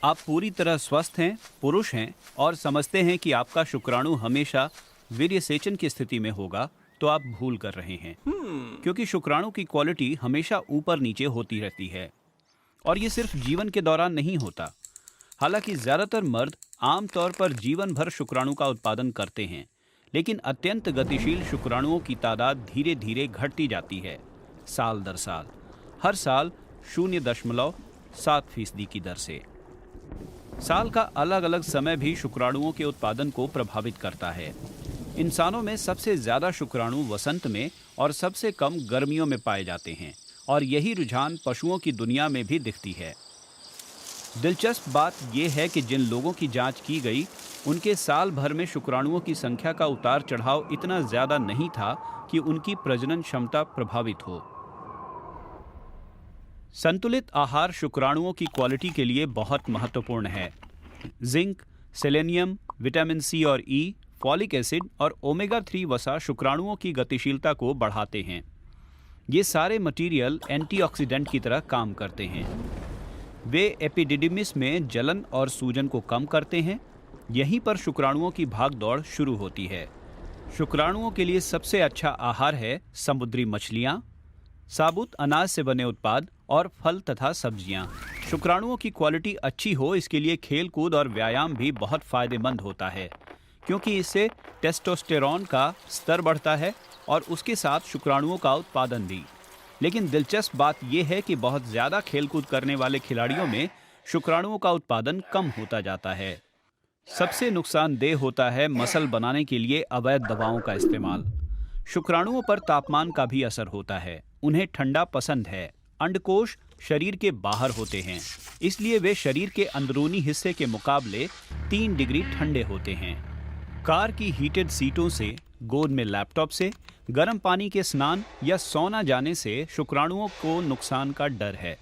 आप पूरी तरह स्वस्थ हैं, पुरुष हैं और समझते हैं कि आपका शुक्राणु हमेशा वीर्यसेचन की स्थिति में होगा, तो आप भूल कर रहे हैं। क्योंकि शुक्राणु की क्वालिटी हमेशा ऊपर नीचे होती रहती है और ये सिर्फ जीवन के दौरान नहीं होता। हालांकि ज्यादातर मर्द आमतौर पर जीवन भर शुक्राणु का उत्पादन करते हैं, लेकिन अत्यंत गतिशील शुक्राणुओं की तादाद धीरे धीरे घटती जाती है साल दर साल, हर साल 0.7% की दर से। साल का अलग अलग समय भी शुक्राणुओं के उत्पादन को प्रभावित करता है। इंसानों में सबसे ज्यादा शुक्राणु वसंत में और सबसे कम गर्मियों में पाए जाते हैं और यही रुझान पशुओं की दुनिया में भी दिखती है। दिलचस्प बात यह है कि जिन लोगों की जांच की गई, उनके साल भर में शुक्राणुओं की संख्या का उतार चढ़ाव इतना ज्यादा नहीं था कि उनकी प्रजनन क्षमता प्रभावित हो। संतुलित आहार शुक्राणुओं की क्वालिटी के लिए बहुत महत्वपूर्ण है। जिंक, सेलेनियम, विटामिन सी और ई, फॉलिक एसिड और ओमेगा 3 वसा शुक्राणुओं की गतिशीलता को बढ़ाते हैं। ये सारे मटेरियल एंटीऑक्सीडेंट की तरह काम करते हैं। वे एपिडिडिमिस में जलन और सूजन को कम करते हैं। यहीं पर शुक्राणुओं की भागदौड़ शुरू होती है। शुक्राणुओं के लिए सबसे अच्छा आहार है समुद्री मछलियाँ, साबुत अनाज से बने उत्पाद और फल तथा सब्जियां। शुक्राणुओं की क्वालिटी अच्छी हो, इसके लिए खेल कूद और व्यायाम भी बहुत फायदेमंद होता है, क्योंकि इससे टेस्टोस्टेरॉन का स्तर बढ़ता है और उसके साथ शुक्राणुओं का उत्पादन भी। लेकिन दिलचस्प बात यह है कि बहुत ज़्यादा खेलकूद करने वाले खिलाड़ियों में शुक्राणुओं का उत्पादन कम होता जाता है। सबसे नुकसानदेह होता है मसल बनाने के लिए अवैध दवाओं का इस्तेमाल। शुक्राणुओं पर तापमान का भी असर होता है। उन्हें ठंडा पसंद है। अंडकोश शरीर के बाहर होते हैं, इसलिए वे शरीर के अंदरूनी हिस्से के मुकाबले 3 डिग्री ठंडे होते हैं। कार की हीटेड सीटों से, गोद में लैपटॉप से, गर्म पानी के स्नान या सौना जाने से शुक्राणुओं को नुकसान का डर है।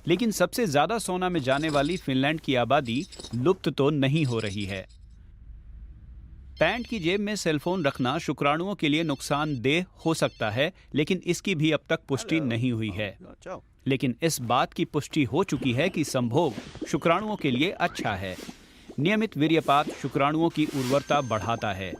लेकिन सबसे ज्यादा सोना में जाने वाली फिनलैंड की आबादी लुप्त तो नहीं हो रही है। पैंट की जेब में सेलफोन रखना शुक्राणुओं के लिए नुकसानदेह हो सकता है, लेकिन इसकी भी अब तक पुष्टि नहीं हुई है। लेकिन इस बात की पुष्टि हो चुकी है कि संभोग शुक्राणुओं के लिए अच्छा है। नियमित वीर्यपात शुक्राणुओं की उर्वरता बढ़ाता है।